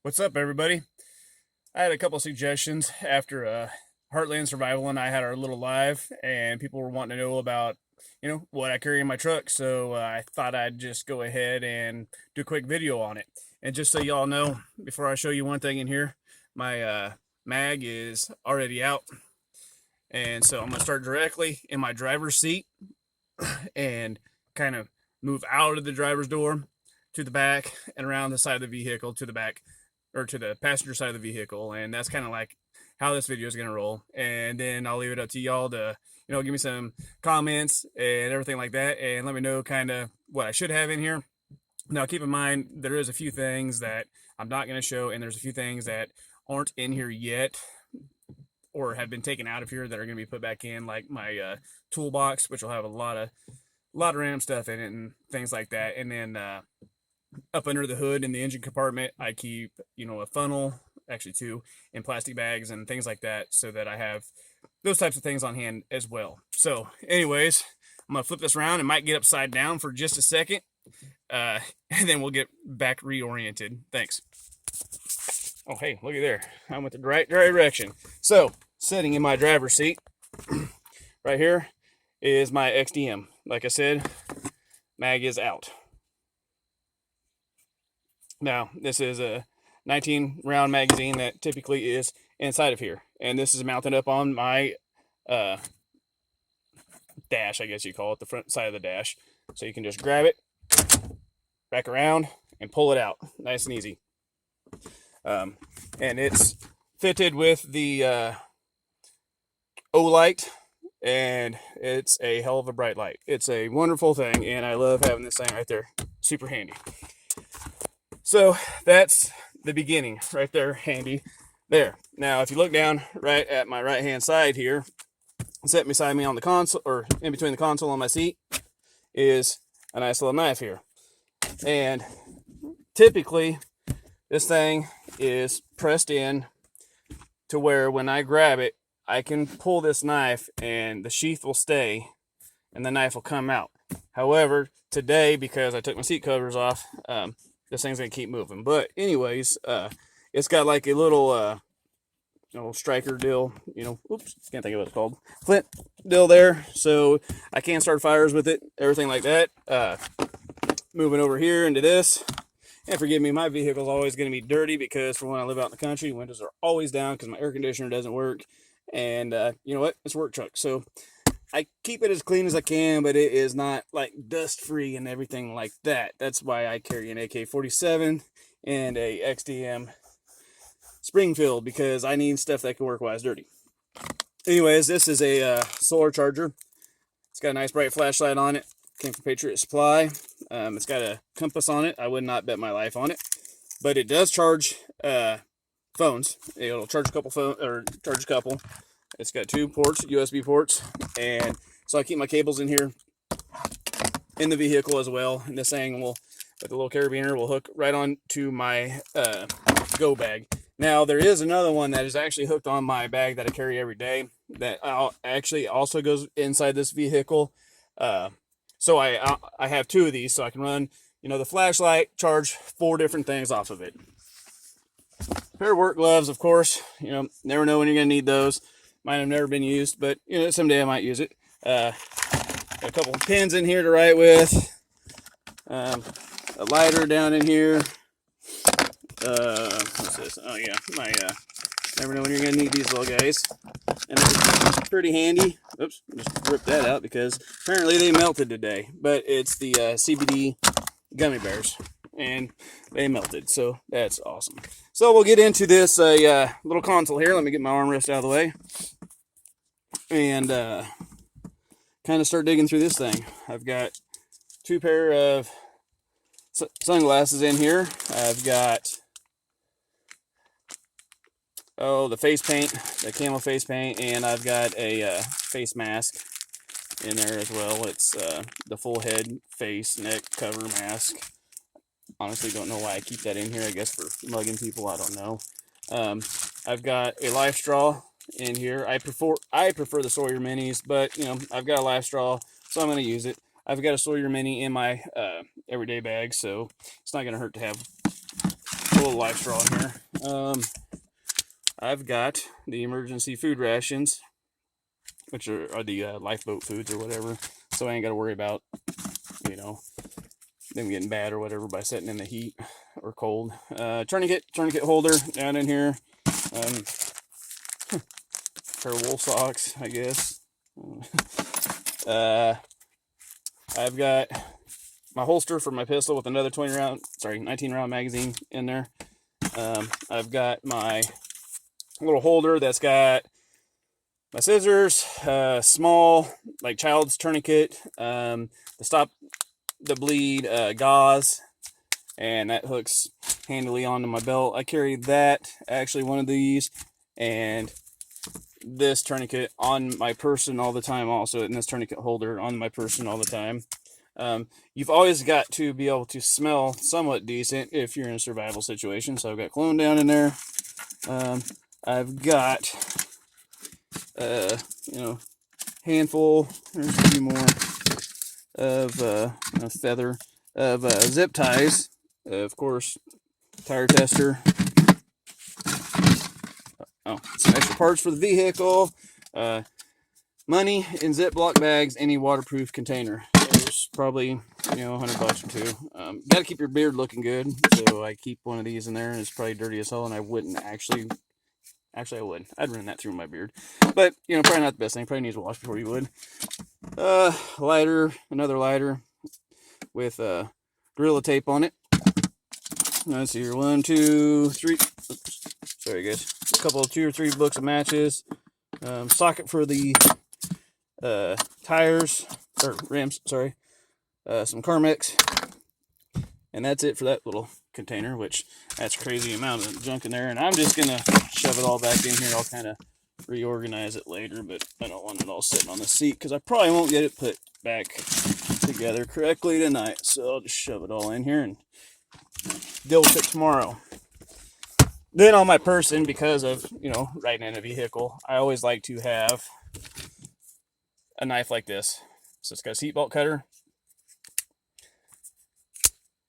What's up, everybody? I had a couple suggestions after Heartland Survival and I had our little live, and people were wanting to know about, what I carry in my truck. So I thought I'd just go ahead and do a quick video on it. And just so y'all know, before I show you one thing in here, my mag is already out, and so I'm gonna start directly in my driver's seat and kind of move out of the driver's door to the back and around the side of the vehicle to the back or to the passenger side of the vehicle. And that's kind of like how this video is going to roll. And then I'll leave it up to y'all to, give me some comments and everything like that. And let me know kind of what I should have in here. Now, keep in mind, there is a few things that I'm not going to show, and there's a few things that aren't in here yet or have been taken out of here that are going to be put back in, like my toolbox, which will have a lot of random stuff in it and things like that. And then up under the hood in the engine compartment, I keep, a funnel, actually two, in plastic bags and things like that, so that I have those types of things on hand as well. So anyways, I'm going to flip this around. It might get upside down for just a second, and then we'll get back reoriented. Thanks. Oh, hey, look at there. I went the right direction. So, sitting in my driver's seat, right here, is my XDM. Like I said, mag is out. Now, this is a 19 round magazine that typically is inside of here. And this is mounted up on my dash, I guess you call it, the front side of the dash. So you can just grab it, back around, and pull it out. Nice and easy. And it's fitted with the Olight, and it's a hell of a bright light. It's a wonderful thing, and I love having this thing right there. Super handy. So that's the beginning right there, handy there. Now, if you look down right at my right hand side here, set beside me on the console, or in between the console and my seat, is a nice little knife here. And typically, this thing is pressed in to where when I grab it, I can pull this knife and the sheath will stay and the knife will come out. However, today, because I took my seat covers off, this thing's gonna keep moving. But anyways, it's got like a little striker deal, oops, can't think of what it's called, flint deal there, so I can start fires with it, everything like that. Moving over here into this, and forgive me, my vehicle's always going to be dirty because for when I live out in the country, windows are always down because my air conditioner doesn't work. And you know what? It's a work truck. So I keep it as clean as I can, but it is not like dust free and everything like that. That's why I carry an AK-47 and a XDM Springfield, because I need stuff that can work while it's dirty. Anyways, this is a solar charger. It's got a nice bright flashlight on it. Came from Patriot Supply. It's got a compass on it. I would not bet my life on it, but it does charge phones. It'll charge a couple. It's got 2 ports, USB ports, and so I keep my cables in here in the vehicle as well. And this thing will, with the little carabiner, will hook right on to my go bag. Now, there is another one that is actually hooked on my bag that I carry every day that actually also goes inside this vehicle. So I have 2 of these, so I can run, the flashlight, charge 4 different things off of it. Pair of work gloves, of course. Never know when you're gonna need those. Mine have never been used, but someday I might use it. Got a couple of pins in here to write with. A lighter down in here. What's this? Oh yeah, my never know when you're gonna need these little guys. And it's pretty handy. Oops, just ripped that out because apparently they melted today. But it's the CBD gummy bears, and they melted, so that's awesome. So we'll get into this little console here. Let me get my armrest out of the way and kind of start digging through this thing. I've got 2 pair of sunglasses in here. I've got the face paint, the camo face paint, and I've got a face mask in there as well. It's the full head, face, neck cover mask. Honestly, don't know why I keep that in here. I guess for mugging people, I don't know. I've got a life straw in here. I prefer the Sawyer Minis, but I've got a life straw, so I'm going to use it. I've got a Sawyer Mini in my everyday bag, so it's not going to hurt to have little life straw in here. I've got the emergency food rations, which are the lifeboat foods or whatever, so I ain't got to worry about, you know, them getting bad or whatever by sitting in the heat or cold. Tourniquet holder down in here. Pair of wool socks, I guess. I've got my holster for my pistol with another 19 round magazine in there. I've got my little holder that's got my scissors, small, like child's tourniquet, to stop the bleed, gauze, and that hooks handily onto my belt. I carry that, actually one of these, and this tourniquet on my person all the time also, and this tourniquet holder on my person all the time. You've always got to be able to smell somewhat decent if you're in a survival situation, so I've got cologne down in there. I've got handful, there's a few more of a feather of zip ties, of course, tire tester, some extra parts for the vehicle, money in Ziploc bags, any waterproof container. There's probably, $100 or two. Got to keep your beard looking good, so I keep one of these in there. It's probably dirty as hell, and I wouldn't actually I would. I'd run that through my beard, but probably not the best thing. Probably needs a wash before you would. Lighter, another lighter with Gorilla Tape on it. Let's see here, 1, 2, 3. Oops. Sorry guys. A couple of 2 or 3 books of matches. Socket for the tires or rims. Sorry. Some Carmex, and that's it for that little container. Which that's a crazy amount of junk in there, and I'm just gonna shove it all back in here. I'll kind of reorganize it later, but I don't want it all sitting on the seat because I probably won't get it put back together correctly tonight. So I'll just shove it all in here and deal with it tomorrow. Then on my person, because of riding in a vehicle, I always like to have a knife like this. So it's got a seatbelt cutter,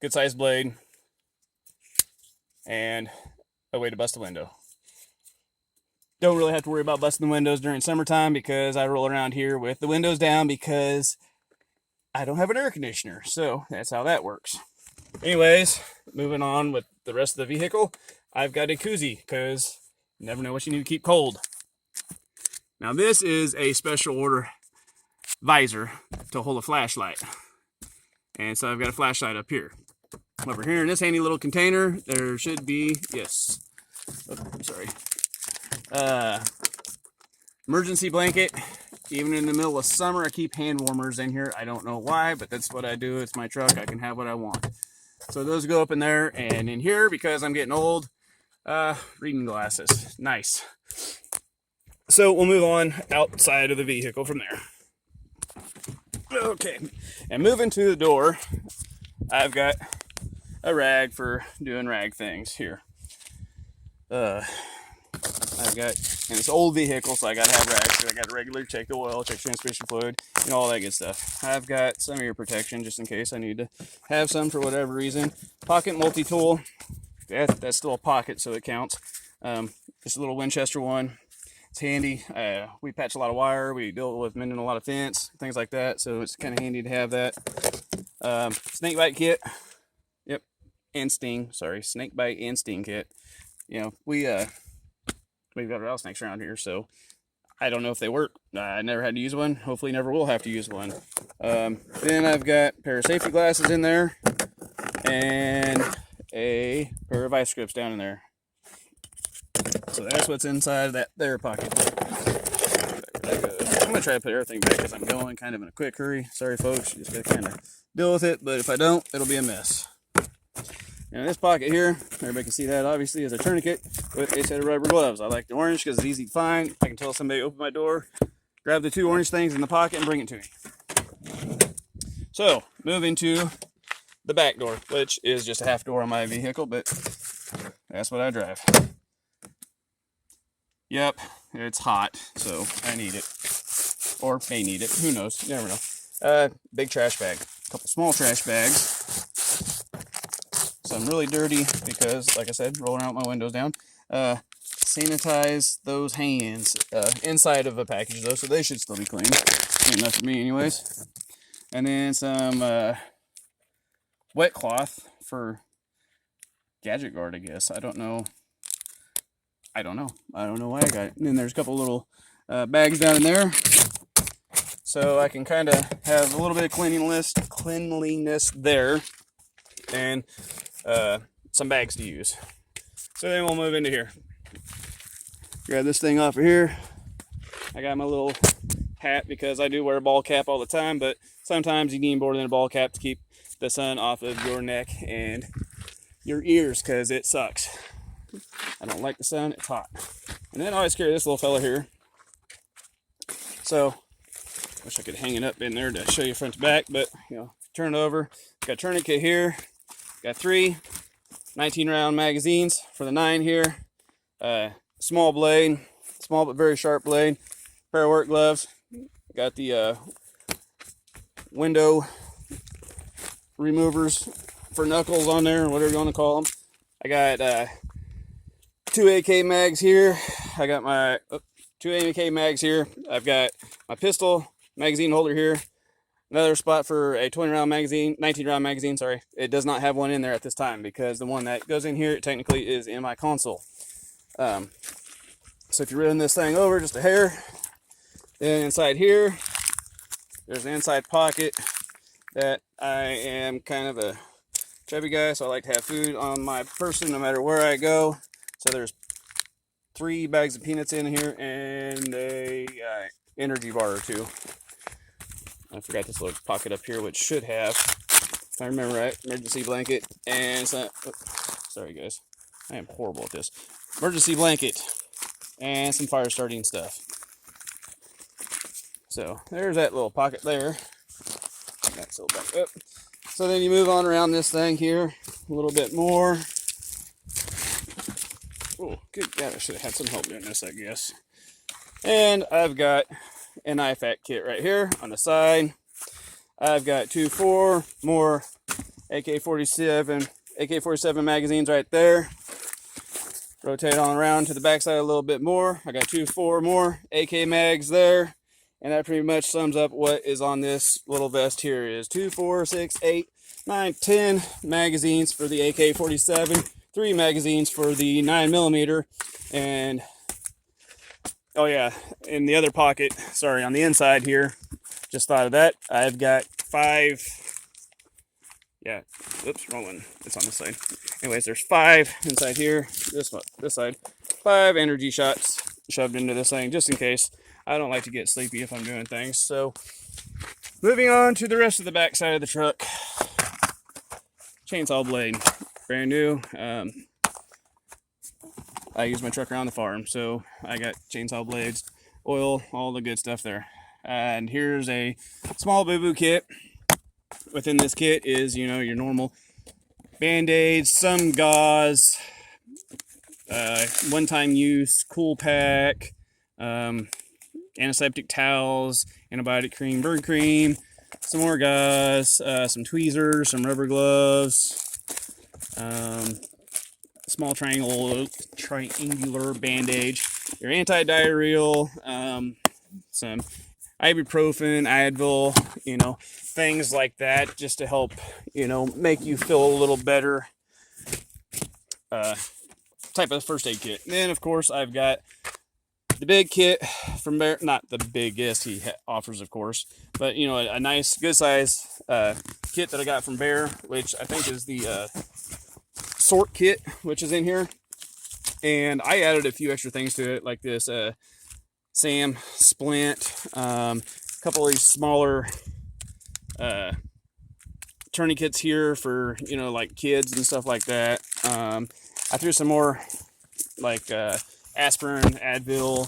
good sized blade, and a way to bust a window. Don't really have to worry about busting the windows during summertime because I roll around here with the windows down because I don't have an air conditioner. So that's how that works. Anyways, moving on with the rest of the vehicle, I've got a koozie because you never know what you need to keep cold. Now this is a special order visor to hold a flashlight. And so I've got a flashlight up here. Over here in this handy little container, there should be, emergency blanket. Even in the middle of summer, I keep hand warmers in here. I don't know why, but that's what I do. It's my truck. I can have what I want. So those go up in there, and in here, because I'm getting old, reading glasses. Nice. So we'll move on outside of the vehicle from there. Okay, and moving to the door, I've got a rag for doing rag things here. I've got, and it's an old vehicle, so I gotta have rags. So I gotta regularly check the oil, check transmission fluid, all that good stuff. I've got some ear protection just in case I need to have some for whatever reason. Pocket multi-tool. That's still a pocket, so it counts. Just a little Winchester one. It's handy. We patch a lot of wire. We deal with mending a lot of fence, things like that. So it's kind of handy to have that. Snake bite kit. Yep. And sting. Sorry. Snake bite and sting kit. We've got rattlesnakes around here, so I don't know if they work. I never had to use one. Hopefully never will have to use one. Then I've got a pair of safety glasses in there and a pair of ice grips down in there. So that's what's inside that there pocket. I'm gonna try to put everything back because I'm going kind of in a quick hurry. Sorry folks, you just gotta kind of deal with it, but if I don't, it'll be a mess. And this pocket here, everybody can see that obviously, is a tourniquet with a set of rubber gloves. I like the orange because it's easy to find. I can tell somebody open my door, grab the 2 orange things in the pocket and bring it to me. So moving to the back door, which is just a half door on my vehicle, but that's what I drive. Yep, it's hot, so I need it. Or may need it, who knows, you never know. Big trash bag, a couple small trash bags. so I'm really dirty because, like I said, rolling out my windows down. Sanitize those hands inside of a package though, so they should still be clean. Clean enough for me anyways. And then some wet cloth for Gadget Guard, I guess. I don't know why I got it. And then there's a couple little bags down in there, so I can kind of have a little bit of cleanliness there, and some bags to use. So then we'll move into here. Grab this thing off of here. I got my little hat because I do wear a ball cap all the time, but sometimes you need more than a ball cap to keep the sun off of your neck and your ears, because it sucks. I don't like the sun, it's hot. And then I always carry this little fella here. So, wish I could hang it up in there to show you front to back, but you know, turn it over. Got a tourniquet here. Got 3 19-round magazines for the 9 here. Small blade, small but very sharp blade. Pair of work gloves. Got the window removers for knuckles on there, or whatever you want to call them. I got 2 AK mags here. I got my 2 AK mags here. I've got my pistol magazine holder here. Another spot for a 20-round magazine, 19-round magazine, sorry. It does not have one in there at this time because the one that goes in here technically is in my console. So if you're running this thing over just a hair, then inside here, there's an inside pocket that I am kind of a chubby guy, so I like to have food on my person no matter where I go. So there's 3 bags of peanuts in here and a energy bar or 2. I forgot this little pocket up here, which should have, if I remember right, emergency blanket and some, sorry guys, I am horrible at this. Emergency blanket and some fire starting stuff. So there's that little pocket there. That's a little back up. So then you move on around this thing here a little bit more. Oh, good God, I should have had some help doing this, I guess. And I've got an IFAK kit right here on the side. I've got 4 more AK-47 magazines right there. Rotate on around to the backside a little bit more. I got 4 more AK mags there. And that pretty much sums up what is on this little vest here is 2, 4, 6, 8, 9, 10 magazines for the AK-47, 3 magazines for the 9mm, and oh yeah, in the other pocket, sorry, on the inside here, just thought of that, I've got 5, yeah, oops, wrong one, it's on this side. Anyways, there's 5 inside here, this side, 5 energy shots shoved into this thing, just in case. I don't like to get sleepy if I'm doing things. So, moving on to the rest of the back side of the truck. Chainsaw blade, brand new. I use my truck around the farm, so I got chainsaw blades, oil, all the good stuff there. And here's a small boo-boo kit. Within this kit is, you know, your normal Band-Aids, some gauze, one-time use, cool pack, antiseptic towels, antibiotic cream, bird cream, some more gauze, some tweezers, some rubber gloves, small triangular bandage, your anti-diarrheal, some ibuprofen, Advil, you know, things like that, just to help, you know, make you feel a little better, type of first aid kit. And then, of course, I've got the big kit from Bear, not the biggest he offers, of course, but, you know, a nice, good size kit that I got from Bear, which I think is the sort kit, which is in here. And I added a few extra things to it, like this SAM splint, a couple of these smaller tourniquets here for, you know, like kids and stuff like that. I threw some more, like, aspirin, Advil,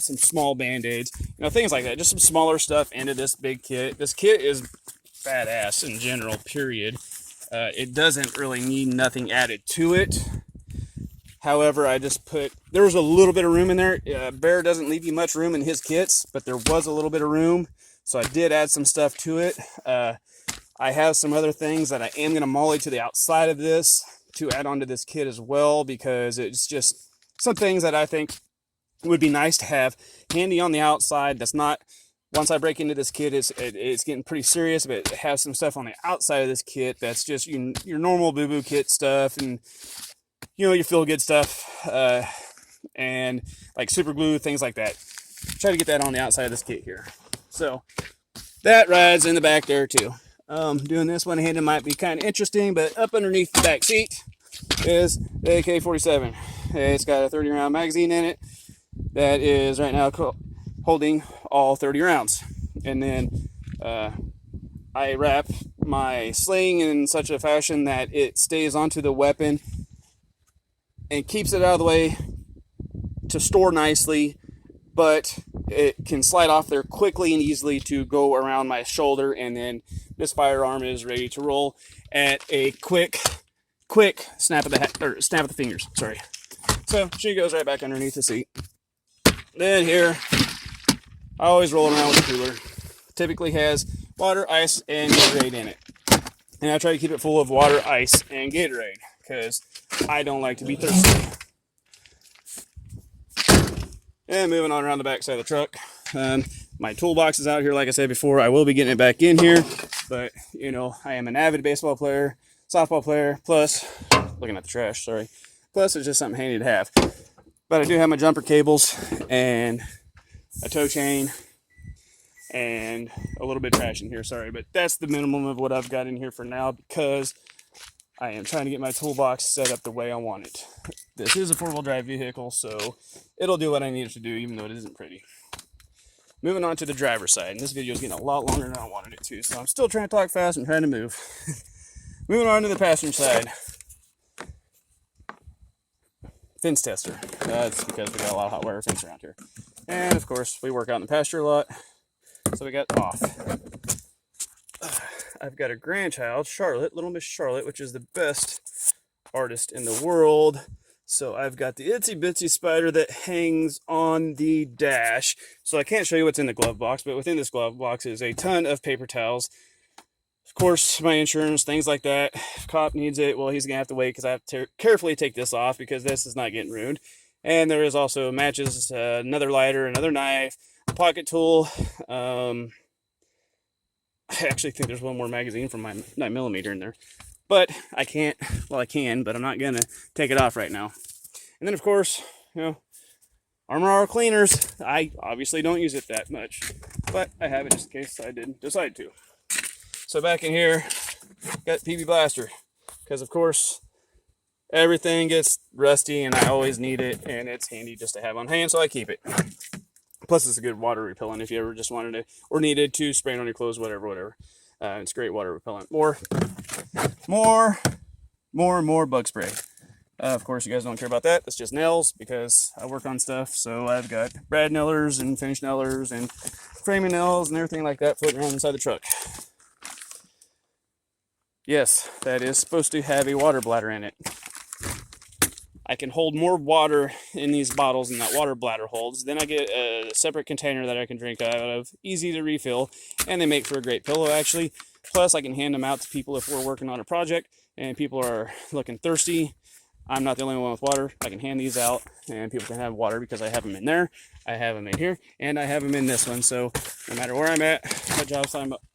some small Band-Aids, you know, things like that. Just some smaller stuff into this big kit. This kit is badass in general, period. It doesn't really need nothing added to it. However, I just there was a little bit of room in there. Bear doesn't leave you much room in his kits, but there was a little bit of room. So I did add some stuff to it. I I have some other things that I am going to molly to the outside of this to add onto this kit as well, because it's just some things that I think would be nice to have handy on the outside. That's not, once I break into this kit, it's getting pretty serious, but it has some stuff on the outside of this kit that's just your normal boo-boo kit stuff, and your feel-good stuff, and like super glue, things like that. Try to get that on the outside of this kit here. So that rides in the back there too. Doing this one-handed might be kind of interesting, but up underneath the back seat is the AK-47. It's got a 30-round magazine in it that is right now holding all 30 rounds. And then I wrap my sling in such a fashion that it stays onto the weapon and keeps it out of the way to store nicely, but it can slide off there quickly and easily to go around my shoulder, and then this firearm is ready to roll at a quick snap of the fingers. Sorry. So she goes right back underneath the seat. Then here, I always roll around with the cooler. Typically has water, ice, and Gatorade in it. And I try to keep it full of water, ice, and Gatorade, because I don't like to be thirsty. And moving on around the back side of the truck. My toolbox is out here, like I said before. I will be getting it back in here, but I am an avid baseball player, softball player, plus, looking at the trash, sorry. Plus, it's just something handy to have. But I do have my jumper cables and a tow chain and a little bit of trash in here, sorry. But that's the minimum of what I've got in here for now, because I am trying to get my toolbox set up the way I want it. This is a four-wheel drive vehicle, so it'll do what I need it to do, even though it isn't pretty. Moving on to the driver's side, and this video is getting a lot longer than I wanted it to, so I'm still trying to talk fast and trying to move. Moving on to the passenger side. Fence tester. That's because we got a lot of hot wire fence around here. And of course, we work out in the pasture a lot, so we got off. I've got a grandchild, Charlotte, little Miss Charlotte, which is the best artist in the world. So I've got the itsy bitsy spider that hangs on the dash. So I can't show you what's in the glove box, but within this glove box is a ton of paper towels. Of course, my insurance, things like that. If cop needs it, well, he's gonna have to wait, because I have to carefully take this off because this is not getting ruined. And there is also matches, another lighter, another knife, a pocket tool. I actually think there's one more magazine from my 9mm in there. But I can't, well, I can, but I'm not going to take it off right now. And then, of course, Armor All cleaners. I obviously don't use it that much, but I have it just in case I didn't decide to. So back in here, got PB Blaster, because, of course, everything gets rusty, and I always need it, and it's handy just to have on hand, so I keep it. Plus, it's a good water repellent if you ever just wanted to, or needed to, spray it on your clothes, whatever. It's great water repellent. More bug spray. Of course, you guys don't care about that. That's just nails, because I work on stuff. So I've got brad nailers and finish nailers and framing nails and everything like that floating around inside the truck. Yes, that is supposed to have a water bladder in it. I can hold more water in these bottles than that water bladder holds. Then I get a separate container that I can drink out of, easy to refill, and they make for a great pillow, actually. Plus, I can hand them out to people if we're working on a project and people are looking thirsty. I'm not the only one with water. I can hand these out, and people can have water because I have them in there, I have them in here, and I have them in this one. So no matter where I'm at, what job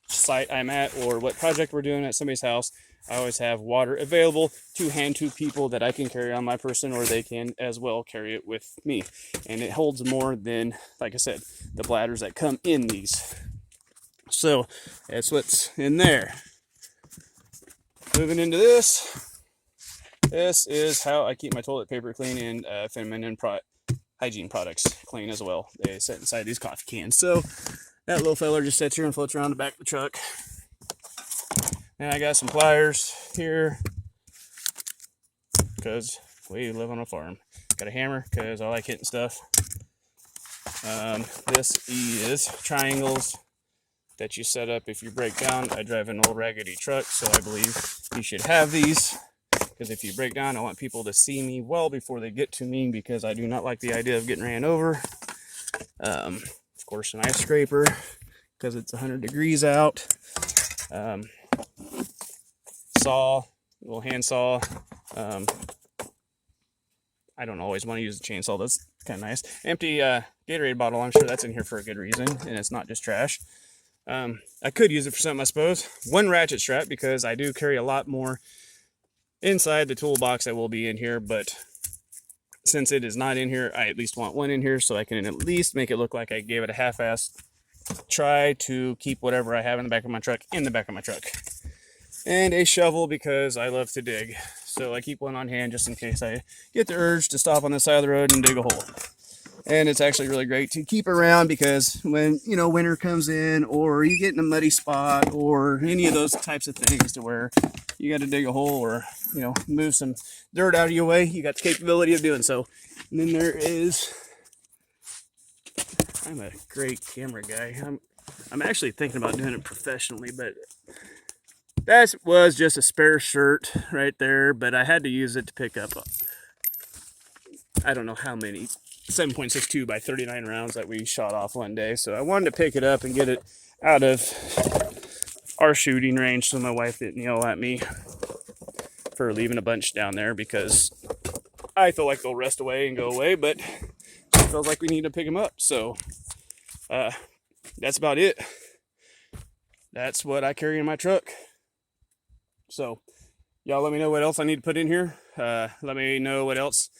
site I'm at, or what project we're doing at somebody's house, I always have water available to hand to people that I can carry on my person, or they can as well carry it with me. And it holds more than, like I said, the bladders that come in these. So that's what's in there. Moving into this. This is how I keep my toilet paper clean, and feminine hygiene products clean as well. They sit inside these coffee cans. So that little feller just sits here and floats around the back of the truck. And I got some pliers here, because we live on a farm. Got a hammer, because I like hitting stuff. This is triangles that you set up if you break down. I drive an old raggedy truck, so I believe you should have these. Because if you break down, I want people to see me well before they get to me, because I do not like the idea of getting ran over. Of course, an ice scraper, because it's 100 degrees out. saw, little hand saw. I don't always want to use a chainsaw. That's kind of nice. Empty Gatorade bottle. I'm sure that's in here for a good reason, and it's not just trash. I could use it for something, I suppose. One ratchet strap, because I do carry a lot more inside the toolbox that will be in here, but since it is not in here, I at least want one in here so I can at least make it look like I gave it a half-ass try to keep whatever I have in the back of my truck in the back of my truck. And a shovel, because I love to dig. So I keep one on hand just in case I get the urge to stop on the side of the road and dig a hole. And it's actually really great to keep around, because when, you know, winter comes in, or you get in a muddy spot, or any of those types of things to where you got to dig a hole, or, you know, move some dirt out of your way, you got the capability of doing so. And then there is, I'm a great camera guy. I'm actually thinking about doing it professionally, but that was just a spare shirt right there, but I had to use it to pick up, I don't know how many, 7.62 by 39 rounds that we shot off one day. So I wanted to pick it up and get it out of our shooting range so my wife didn't yell at me for leaving a bunch down there, because I feel like they'll rust away and go away, but it feels like we need to pick them up. So that's about it. That's what I carry in my truck. So y'all let me know what else I need to put in here. Let me know what else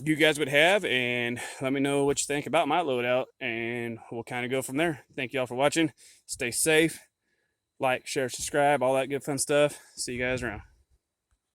you guys would have, and let me know what you think about my loadout, and we'll kind of go from there. Thank y'all for watching. Stay safe. Like, share, subscribe, all that good fun stuff. See you guys around.